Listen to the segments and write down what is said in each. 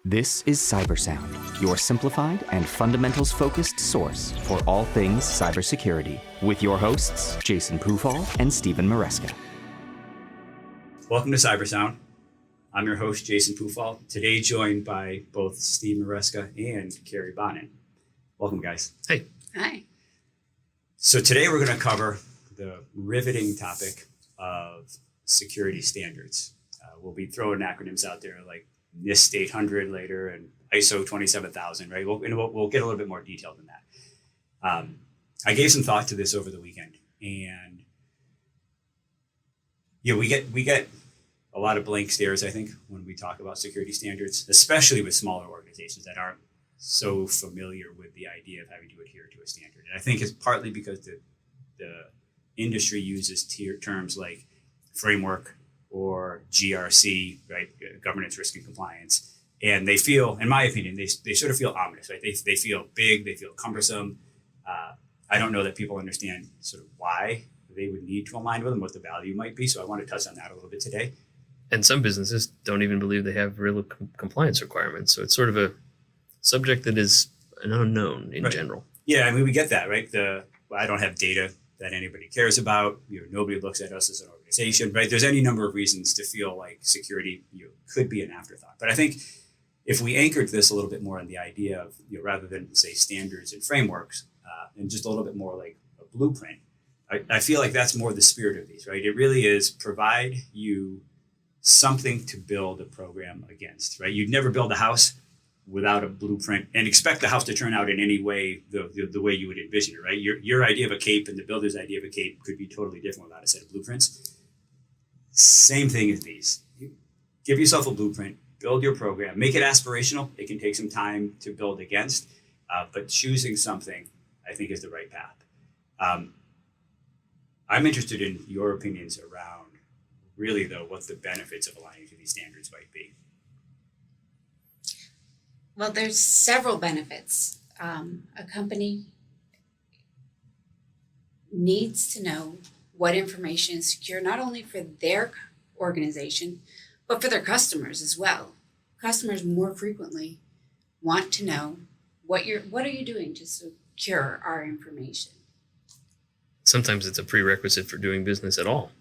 This is Cybersound, your simplified and fundamentals-focused source for all things cybersecurity, with your hosts, Jason Pufahl and Stephen Maresca. Welcome to Cybersound. I'm your host, Jason Pufahl, today joined by both Steve Maresca and Carrie Bonin. Welcome, guys. Hey. Hi. So today we're going to cover the riveting topic of security standards. We'll be throwing acronyms out there like NIST 800 later and ISO 27000, right? We'll get a little bit more detailed than that. I gave some thought to this over the weekend, and we get a lot of blank stares, I think, when we talk about security standards, especially with smaller organizations that aren't so familiar with the idea of having to adhere to a standard. And I think it's partly because the industry uses terms like framework or GRC, right, governance, risk, and compliance. And they feel, in my opinion, they sort of feel ominous, right? They feel big, they feel cumbersome. I don't know that people understand sort of why they would need to align with them, what the value might be. So I want to touch on that a little bit today. And some businesses don't even believe they have real compliance requirements. So it's sort of a subject that is an unknown in general. Yeah, I mean, we get that, right? I don't have data that anybody cares about. Nobody looks at us as an organization, right? There's any number of reasons to feel like security could be an afterthought. But I think if we anchored this a little bit more on the idea of, rather than say standards and frameworks, and just a little bit more like a blueprint, I feel like that's more the spirit of these, right? It really is provide you something to build a program against, right? You'd never build a house without a blueprint and expect the house to turn out in any way the way you would envision it, right? Your idea of a cape and the builder's idea of a cape could be totally different without a set of blueprints. Same thing as these. Give yourself a blueprint, build your program, make it aspirational. It can take some time to build against, but choosing something, I think, is the right path. I'm interested in your opinions around really, though, what the benefits of aligning to these standards might be. Well, there's several benefits. A company needs to know what information is secure, not only for their organization, but for their customers as well. Customers more frequently want to know what are you doing to secure our information. Sometimes it's a prerequisite for doing business at all.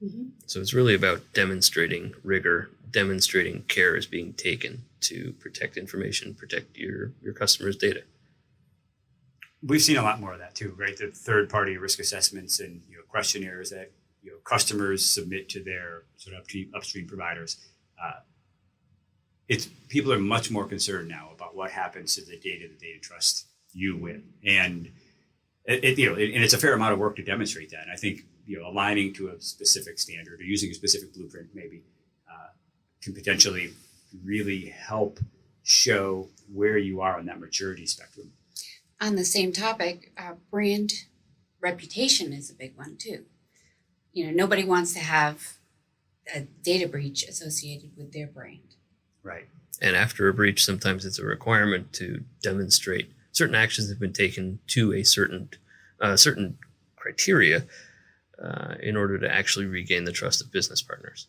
Mm-hmm. So it's really about demonstrating rigor, demonstrating care is being taken to protect information, protect your customer's data. We've seen a lot more of that too, right? The third-party risk assessments and questionnaires that customers submit to their sort of upstream providers. People are much more concerned now about what happens to the data that they entrust you with, and it's a fair amount of work to demonstrate that. And I think aligning to a specific standard or using a specific blueprint maybe can potentially really help show where you are on that maturity spectrum. On the same topic, brand reputation is a big one too. Nobody wants to have a data breach associated with their brand. Right. And after a breach, sometimes it's a requirement to demonstrate certain actions have been taken to a certain criteria in order to actually regain the trust of business partners.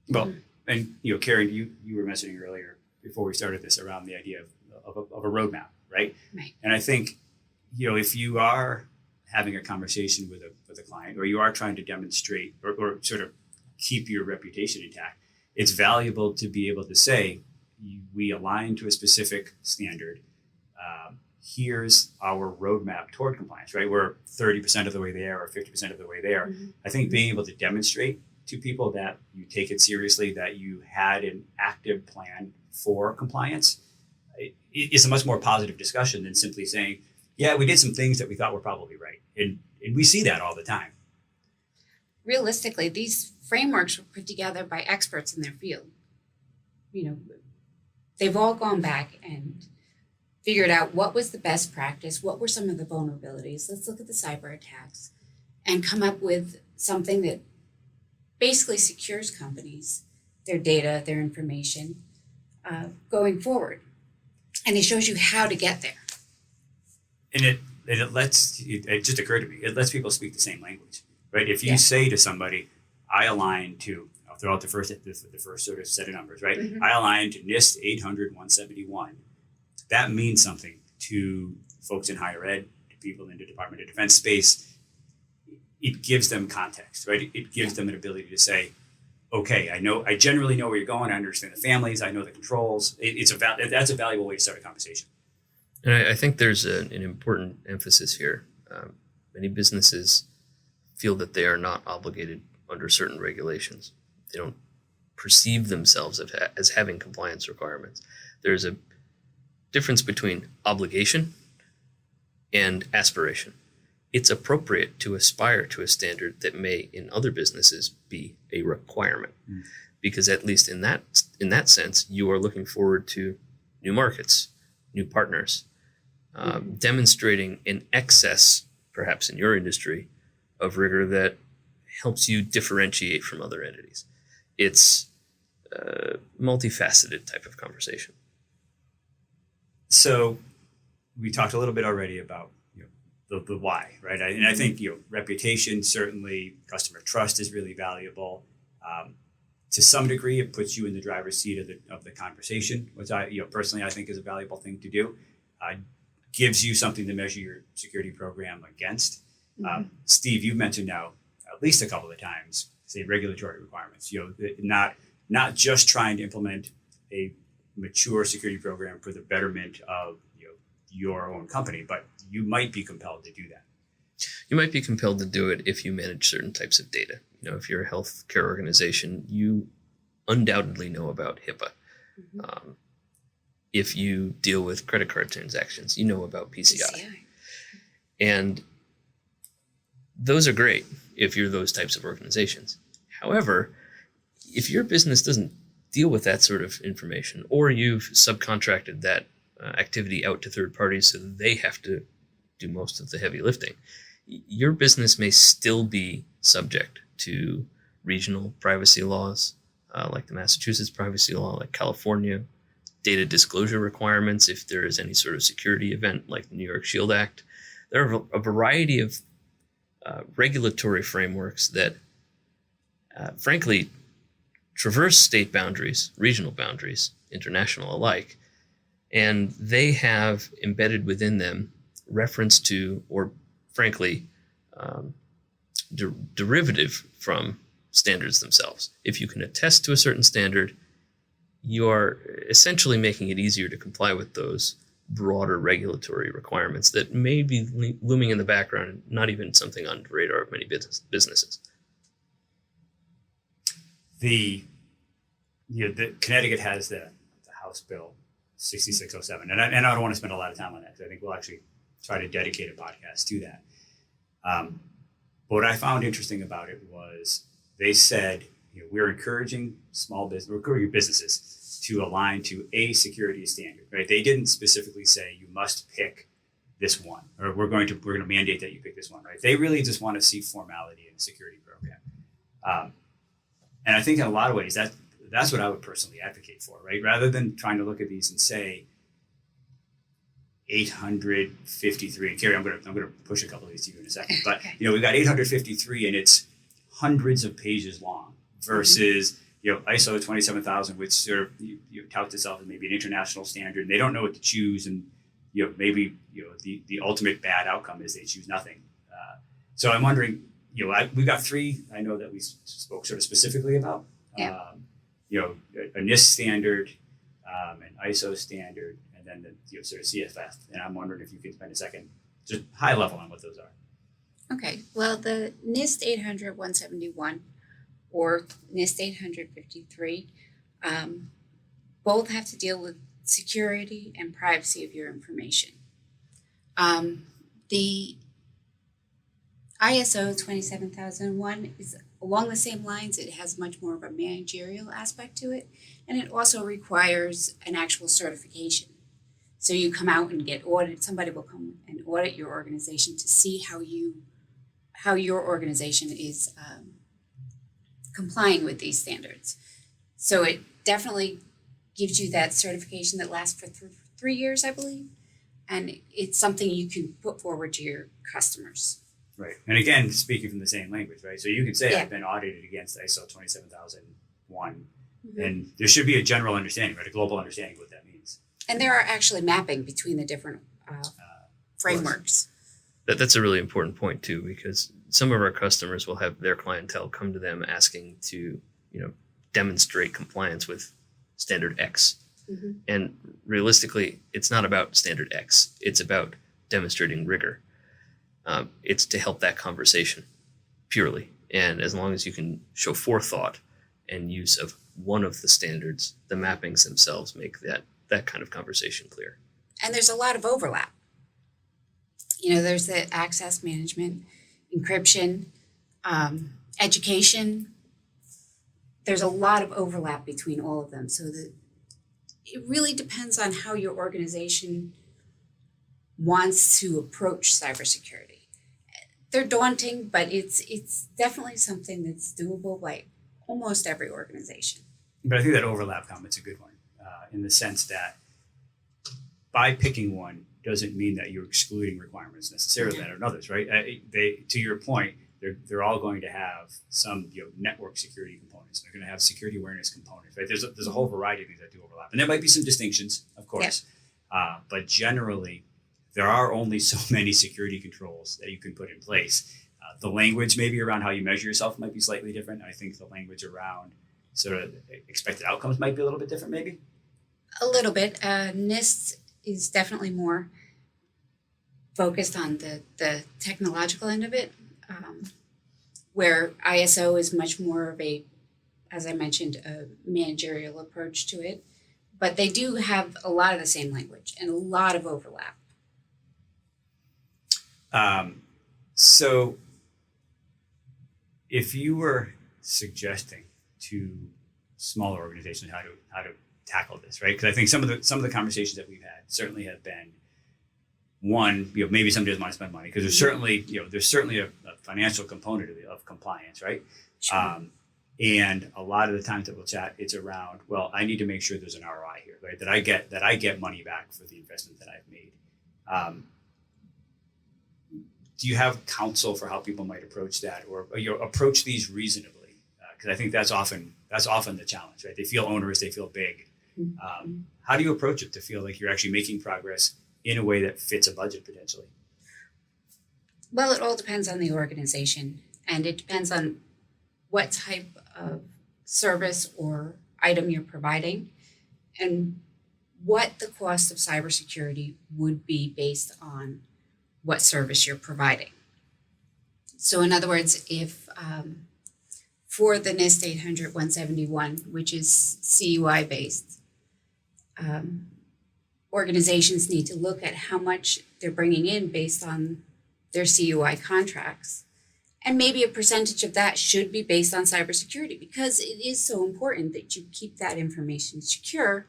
Well, and Carrie, you were mentioning earlier before we started this around the idea of a roadmap, right? Right. And I think if you are having a conversation with a client, or you are trying to demonstrate or sort of keep your reputation intact, it's valuable to be able to say we align to a specific standard. Here's our roadmap toward compliance, right? We're 30% of the way there or 50% of the way there. Mm-hmm. I think being able to demonstrate to people that you take it seriously, that you had an active plan for compliance is a much more positive discussion than simply saying, yeah, we did some things that we thought were probably right. And we see that all the time. Realistically, these frameworks were put together by experts in their field. They've all gone back and figured out what was the best practice, what were some of the vulnerabilities. Let's look at the cyber attacks and come up with something that basically secures companies, their data, their information going forward. And it shows you how to get there. And it just occurred to me, it lets people speak the same language, right? If you say to somebody, I align to a throw out the first sort of set of numbers, right? Mhm. I aligned to NIST 800-171. That means something to folks in higher ed, to people in the Department of Defense space. It gives them context, right? It gives them an ability to say, okay, I generally know where you're going. I understand the families. I know the controls. That's a valuable way to start a conversation. And I think there's an important emphasis here. Many businesses feel that they are not obligated under certain regulations. They don't perceive themselves as having compliance requirements. There's a difference between obligation and aspiration. It's appropriate to aspire to a standard that may, in other businesses, be a requirement, because at least in that sense, you are looking forward to new markets, new partners, demonstrating an excess, perhaps in your industry, of rigor that helps you differentiate from other entities. It's a multifaceted type of conversation. So we talked a little bit already about the why, right? And I think reputation, certainly customer trust is really valuable. To some degree, it puts you in the driver's seat of the conversation, which I personally I think is a valuable thing to do. Gives you something to measure your security program against. Steve, you've mentioned now at least a couple of times, say regulatory requirements. Not just trying to implement a mature security program for the betterment of your own company, but you might be compelled to do that. You might be compelled to do it if you manage certain types of data. If you're a healthcare organization, you undoubtedly know about HIPAA. If you deal with credit card transactions, you know about PCI. And those are great if you're those types of organizations. However, if your business doesn't deal with that sort of information, or you've subcontracted that activity out to third parties so they have to do most of the heavy lifting, your business may still be subject to regional privacy laws, like the Massachusetts privacy law, like California, data disclosure requirements if there is any sort of security event like the New York Shield Act. There are a variety of regulatory frameworks that, frankly, traverse state boundaries, regional boundaries, international alike, and they have embedded within them reference to, or frankly, derivative from standards themselves. If you can attest to a certain standard, you are essentially making it easier to comply with those broader regulatory requirements that may be looming in the background and not even something on the radar of many businesses. The Connecticut has the House Bill 6607, and I don't want to spend a lot of time on that because I think we'll actually try to dedicate a podcast to that. But what I found interesting about it was they said we're encouraging businesses to align to a security standard. Right? They didn't specifically say you must pick this one, or we're going to mandate that you pick this one. Right? They really just want to see formality in a security program, and I think in a lot of ways that's what I would personally advocate for. Right? Rather than trying to look at these and say 853. And Carrie, I'm going to push a couple of these to you in a second. But we've got 853, and it's hundreds of pages long. Versus ISO 27000, which sort of touts itself as maybe an international standard, and they don't know what to choose, and maybe the ultimate bad outcome is they choose nothing. So I'm wondering, we've got three I know that we spoke sort of specifically about. A NIST standard, an ISO standard, and then the sort of CFF. And I'm wondering if you could spend a second, just high level, on what those are. Okay, well, the NIST 800-171 or NIST 853 both have to deal with security and privacy of your information. The ISO 27001 is along the same lines. It has much more of a managerial aspect to it, and it also requires an actual certification. So you come out and get audited. Somebody will come and audit your organization to see how your organization is complying with these standards. So it definitely gives you that certification that lasts for 3 years, I believe. And it's something you can put forward to your customers. Right. And again, speaking from the same language, right? So you can say, Yeah. I've been audited against ISO 27000 one. Mm-hmm. And there should be a general understanding, right? A global understanding of what that means. And there are actually mapping between the different frameworks. That's a really important point too, because some of our customers will have their clientele come to them asking to, demonstrate compliance with standard X. Mm-hmm. And realistically, it's not about standard X. It's about demonstrating rigor. It's to help that conversation purely. And as long as you can show forethought and use of one of the standards, the mappings themselves make that kind of conversation clear. And there's a lot of overlap. There's the access management, encryption, education. There's a lot of overlap between all of them. So it really depends on how your organization wants to approach cybersecurity. They're daunting, but it's definitely something that's doable by almost every organization. But I think that overlap comment's a good one, in the sense that by picking one doesn't mean that you're excluding requirements necessarily that are others, right? To your point, they're all going to have some network security components. They're going to have security awareness components, right? There's a whole variety of things that do overlap, and there might be some distinctions, of course, but generally there are only so many security controls that you can put in place. The language maybe around how you measure yourself might be slightly different. I think the language around sort of expected outcomes might be a little bit different, maybe. A little bit. NIST is definitely more focused on the technological end of it, where ISO is much more of a, as I mentioned, a managerial approach to it. But they do have a lot of the same language and a lot of overlap. So if you were suggesting to smaller organizations how to tackle this, right? Because I think some of the conversations that we've had certainly have been, one, maybe somebody doesn't want to spend money because there's certainly a financial component of compliance, right? Sure. And a lot of the times that we'll chat, it's around, well, I need to make sure there's an ROI here, right? That I get money back for the investment that I've made. Do you have counsel for how people might approach that, or approach these reasonably? Because I think that's often the challenge, right? They feel onerous, they feel big. How do you approach it to feel like you're actually making progress in a way that fits a budget potentially? Well, it all depends on the organization, and it depends on what type of service or item you're providing and what the cost of cybersecurity would be based on what service you're providing. So in other words, if for the NIST 800-171, which is CUI based, organizations need to look at how much they're bringing in based on their CUI contracts. And maybe a percentage of that should be based on cybersecurity because it is so important that you keep that information secure.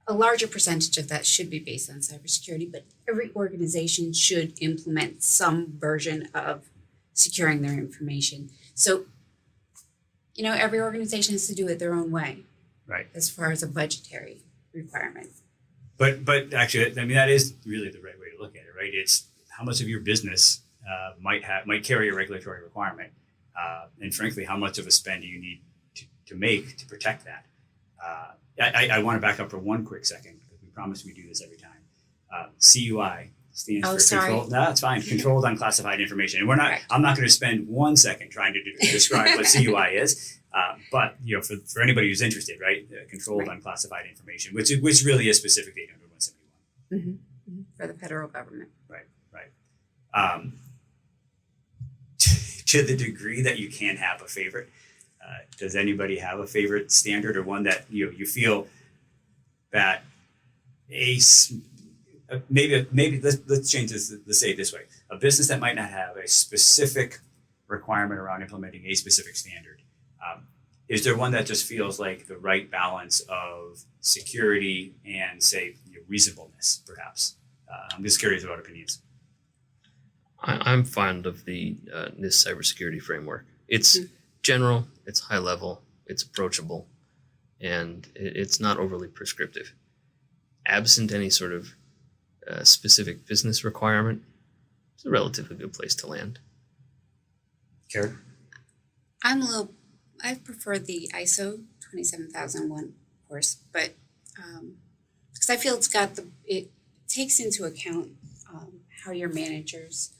A larger percentage of that should be based on cybersecurity, but every organization should implement some version of securing their information. So, every organization has to do it their own way, right? As far as a budgetary requirement. But actually, I mean, that is really the right way to look at it, right? It's how much of your business might carry a regulatory requirement, and frankly, how much of a spend do you need to make to protect that? I want to back up for one quick second because we promise we do this every time. CUI stands for control. No, it's fine. Controlled Unclassified Information, and we're not. Right. I'm not going to spend 1 second trying to describe what CUI is. But for anybody who's interested, right? Controlled Unclassified Information, which really is specific data under 171. Mm-hmm. Mm-hmm. For the federal government. Right. To the degree that you can have a favorite, does anybody have a favorite standard or one that you feel that maybe let's change this. Let's say it this way: a business that might not have a specific requirement around implementing a specific standard. Is there one that just feels like the right balance of security and, say, reasonableness, perhaps? I'm just curious about opinions. I'm fond of the NIST cybersecurity framework. It's general, it's high level, it's approachable, and it's not overly prescriptive. Absent any sort of specific business requirement, it's a relatively good place to land. Carrie? I'm a little I prefer the ISO 27001, of course, but because I feel it takes into account how your managers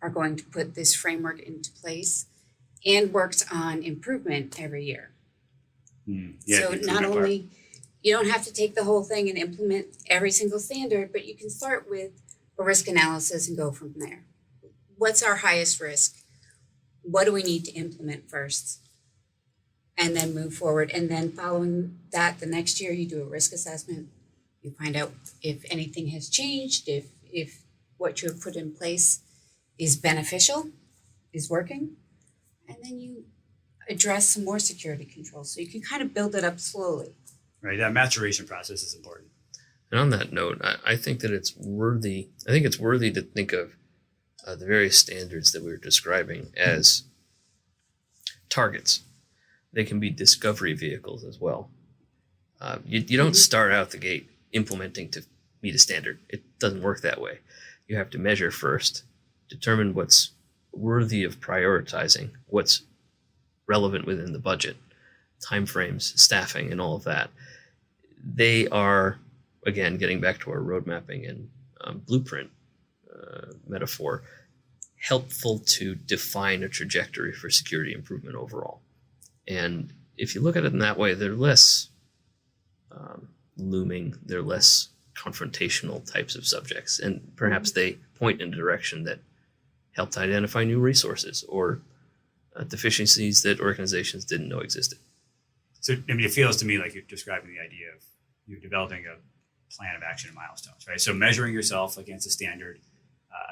are going to put this framework into place and works on improvement every year. Yeah, so not only, you don't have to take the whole thing and implement every single standard, but you can start with a risk analysis and go from there. What's our highest risk? What do we need to implement first? And then move forward. And then following that, the next year you do a risk assessment. You find out if anything has changed, if what you have put in place is beneficial, is working, and then you address some more security controls. So you can kind of build it up slowly. Right, that maturation process is important. And on that note, I think that it's worthy to think of the various standards that we were describing as targets. They can be discovery vehicles as well. You don't start out the gate implementing to meet a standard. It doesn't work that way. You have to measure first, determine what's worthy of prioritizing, what's relevant within the budget, timeframes, staffing, and all of that. They are, again, getting back to our road mapping and blueprint metaphor, helpful to define a trajectory for security improvement overall. And if you look at it in that way, they're less looming, they're less confrontational types of subjects, and perhaps they point in a direction that help to identify new resources or deficiencies that organizations didn't know existed. So, I mean, it feels to me like you're describing the idea of you're developing a plan of action and milestones, right? So measuring yourself against a standard,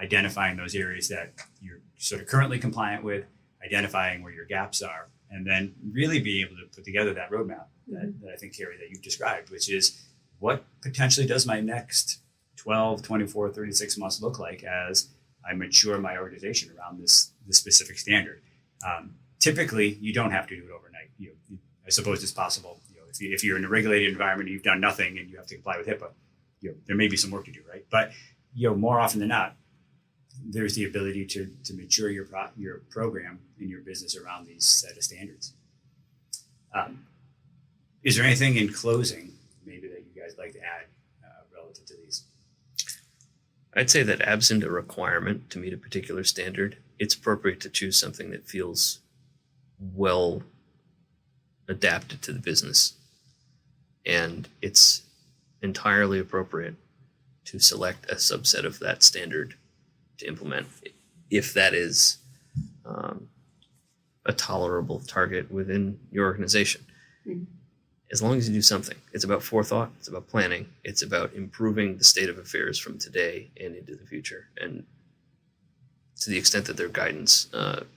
identifying those areas that you're sort of currently compliant with, identifying where your gaps are, and then really being able to put together that roadmap that I think, Carrie, that you've described, which is what potentially does my next 12, 24, 36 months look like as I mature my organization around this specific standard. Typically, you don't have to do it overnight. I suppose it's possible. If you're in a regulated environment and you've done nothing and you have to comply with HIPAA, there may be some work to do, right? But more often than not, there's the ability to mature your program and your business around these set of standards. Is there anything in closing maybe that you guys like to add relative to these? I'd say that absent a requirement to meet a particular standard, it's appropriate to choose something that feels well adapted to the business. And it's entirely appropriate to select a subset of that standard to implement if that is a tolerable target within your organization. As long as you do something. It's about forethought, it's about planning, it's about improving the state of affairs from today and into the future. And to the extent that their guidance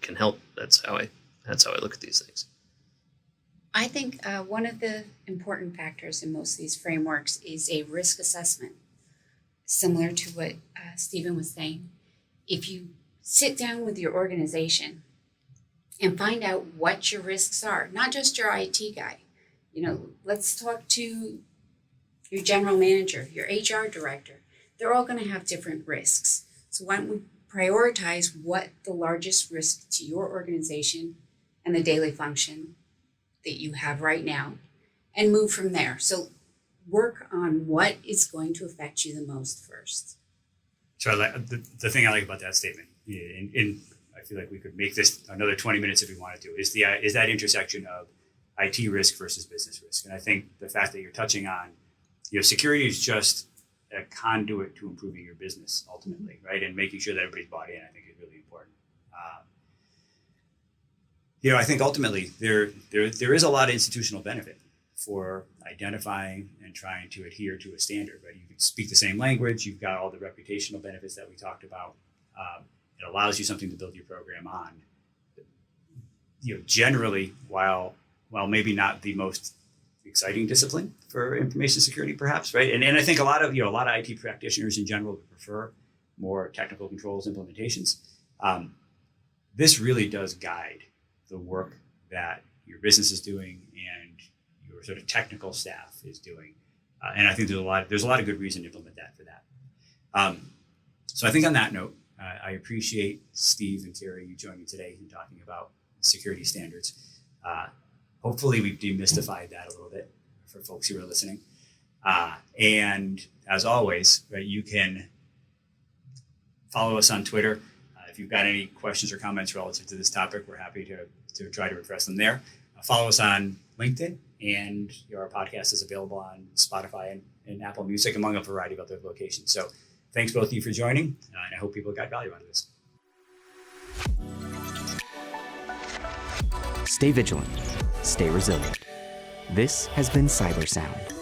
can help, that's how I look at these things. I think one of the important factors in most of these frameworks is a risk assessment, similar to what Stephen was saying. If you sit down with your organization and find out what your risks are, not just your IT guy. Let's talk to your general manager, your HR director. They're all going to have different risks. So why don't we prioritize what the largest risk to your organization and the daily function that you have right now and move from there. So work on what is going to affect you the most first. So I like the thing I like about that statement, and I feel like we could make this another 20 minutes if we wanted to, is that intersection of IT risk versus business risk. And I think the fact that you're touching on, security is just a conduit to improving your business ultimately, right? And making sure that everybody's bought in, I think, is really important. I think ultimately there is a lot of institutional benefit for identifying and trying to adhere to a standard, right? You can speak the same language. You've got all the reputational benefits that we talked about. It allows you something to build your program on. Generally, while maybe not the most exciting discipline for information security, perhaps, right? And I think a lot of IT practitioners in general would prefer more technical controls implementations. This really does guide the work that your business is doing and your sort of technical staff is doing. And I think there's a lot of good reason to implement that for that. So I think on that note, I appreciate Steve and Carrie, you joining me today and talking about security standards. hopefully we've demystified that a little bit for folks who are listening. And as always, right, you can follow us on Twitter. If you've got any questions or comments relative to this topic, we're happy to try to address them there. Follow us on LinkedIn, and our podcast is available on Spotify and Apple Music, among a variety of other locations. So thanks both of you for joining, and I hope people got value out of this. Stay vigilant. Stay resilient. This has been Cyber Sound.